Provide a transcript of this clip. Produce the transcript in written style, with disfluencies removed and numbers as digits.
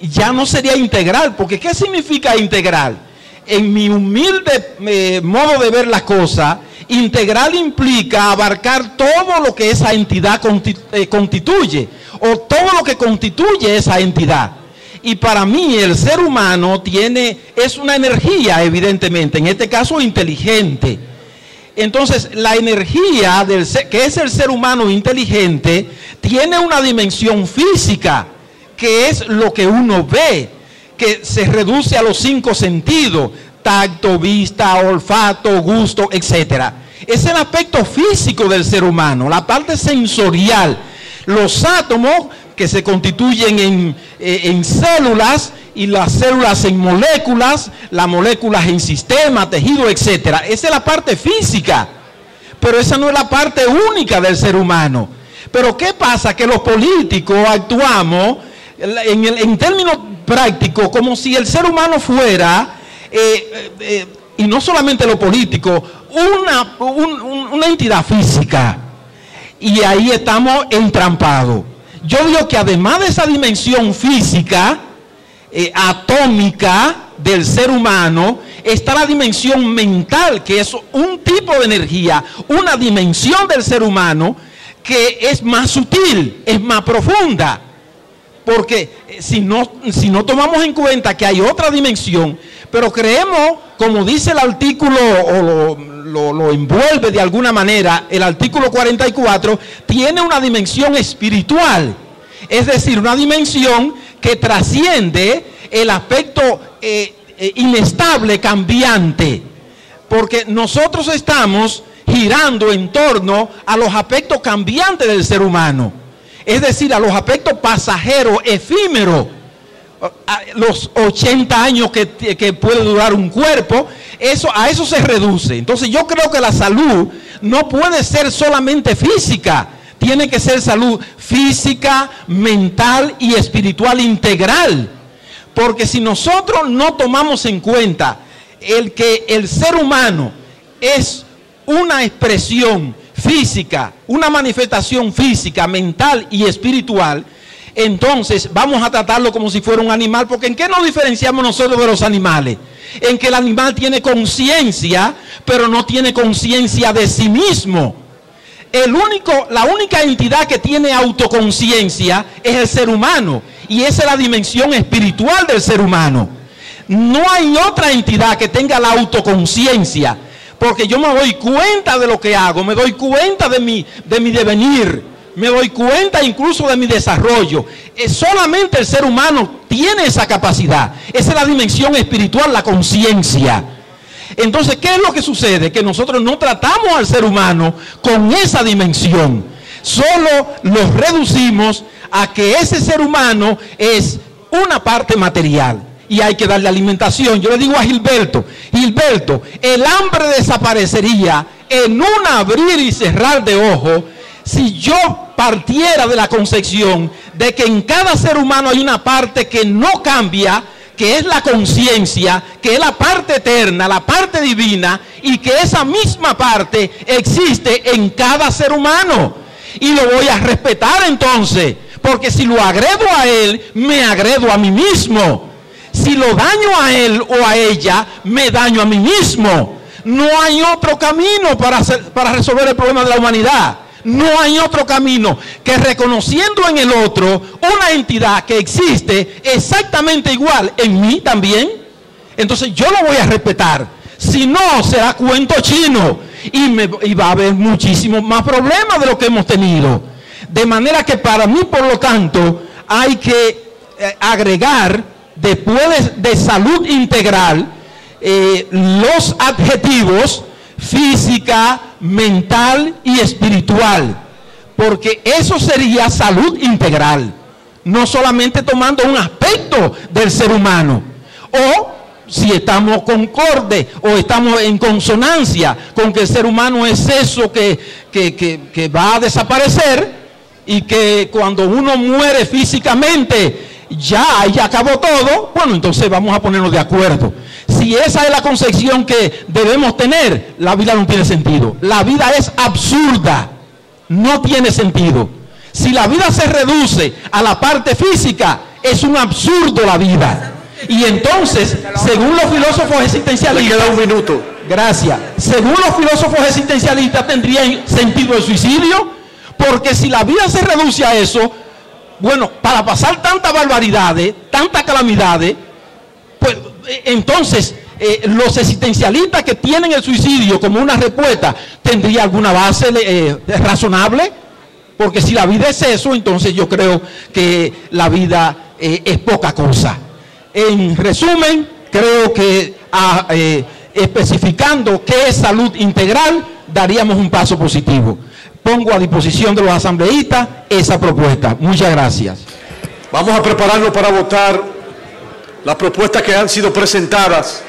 ya no sería integral, porque ¿qué significa integral? En mi humilde modo de ver la cosa, integral implica abarcar todo lo que esa entidad constituye, o todo lo que constituye esa entidad. Y para mí el ser humano es una energía, evidentemente, en este caso inteligente. Entonces la energía que es el ser humano inteligente tiene una dimensión física, que es lo que uno ve, que se reduce a los 5 sentidos: tacto, vista, olfato, gusto, etc. Es el aspecto físico del ser humano, la parte sensorial. Los átomos que se constituyen en células, y las células en moléculas, las moléculas en sistema, tejido, etc. Esa es la parte física, pero esa no es la parte única del ser humano. Pero ¿qué pasa? Que los políticos actuamos en términos prácticos como si el ser humano fuera, y no solamente los políticos, una entidad física. Y ahí estamos entrampados. Yo digo que además de esa dimensión física, atómica del ser humano, está la dimensión mental, que es un tipo de energía, una dimensión del ser humano que es más sutil, es más profunda. Porque si no tomamos en cuenta que hay otra dimensión, pero creemos, como dice el artículo, o lo envuelve de alguna manera, el artículo 44, tiene una dimensión espiritual. Es decir, una dimensión que trasciende el aspecto inestable, cambiante. Porque nosotros estamos girando en torno a los aspectos cambiantes del ser humano. Es decir, a los aspectos pasajeros, efímeros. Los 80 años que puede durar un cuerpo, a eso se reduce. Entonces yo creo que la salud no puede ser solamente física, tiene que ser salud física, mental y espiritual integral. Porque si nosotros no tomamos en cuenta que el ser humano es una expresión física, una manifestación física, mental y espiritual, entonces vamos a tratarlo como si fuera un animal. Porque ¿en qué nos diferenciamos nosotros de los animales? En que el animal tiene conciencia, pero no tiene conciencia de sí mismo. La única entidad que tiene autoconciencia es el ser humano, y esa es la dimensión espiritual del ser humano. No hay otra entidad que tenga la autoconciencia, porque yo me doy cuenta de lo que hago, me doy cuenta de mi devenir, me doy cuenta incluso de mi desarrollo. Solamente el ser humano tiene esa capacidad. Esa es la dimensión espiritual, la conciencia. Entonces, ¿qué es lo que sucede? Que nosotros no tratamos al ser humano con esa dimensión. Solo lo reducimos a que ese ser humano es una parte material y hay que darle alimentación. Yo le digo a Gilberto, el hambre desaparecería en un abrir y cerrar de ojos si yo partiera de la concepción de que en cada ser humano hay una parte que no cambia, que es la conciencia, que es la parte eterna, la parte divina, y que esa misma parte existe en cada ser humano. Y lo voy a respetar entonces, porque si lo agredo a él, me agredo a mí mismo. Si lo daño a él o a ella, me daño a mí mismo. No hay otro camino para resolver el problema de la humanidad. No hay otro camino que reconociendo en el otro una entidad que existe exactamente igual en mí también. Entonces yo lo voy a respetar. Si no, será cuento chino y va a haber muchísimos más problemas de lo que hemos tenido. De manera que para mí, por lo tanto, hay que agregar después de salud integral los adjetivos física, mental y espiritual, porque eso sería salud integral, no solamente tomando un aspecto del ser humano, o si estamos concorde o estamos en consonancia con que el ser humano es eso que va a desaparecer, y que cuando uno muere físicamente ya acabó todo. Bueno, entonces vamos a ponernos de acuerdo. Si esa es la concepción que debemos tener, la vida no tiene sentido. La vida es absurda, no tiene sentido. Si la vida se reduce a la parte física, Es un absurdo la vida. Y entonces, según los filósofos existencialistas... Le queda un minuto. Gracias. Según los filósofos existencialistas, tendría sentido el suicidio, porque si la vida se reduce a eso, bueno, para pasar tantas barbaridades, tantas calamidades, pues entonces los existencialistas que tienen el suicidio como una respuesta, ¿tendría alguna base razonable? Porque si la vida es eso, entonces yo creo que la vida es poca cosa. En resumen, creo que especificando qué es salud integral, daríamos un paso positivo. Pongo a disposición de los asambleístas esa propuesta. Muchas gracias. Vamos a prepararnos para votar las propuestas que han sido presentadas.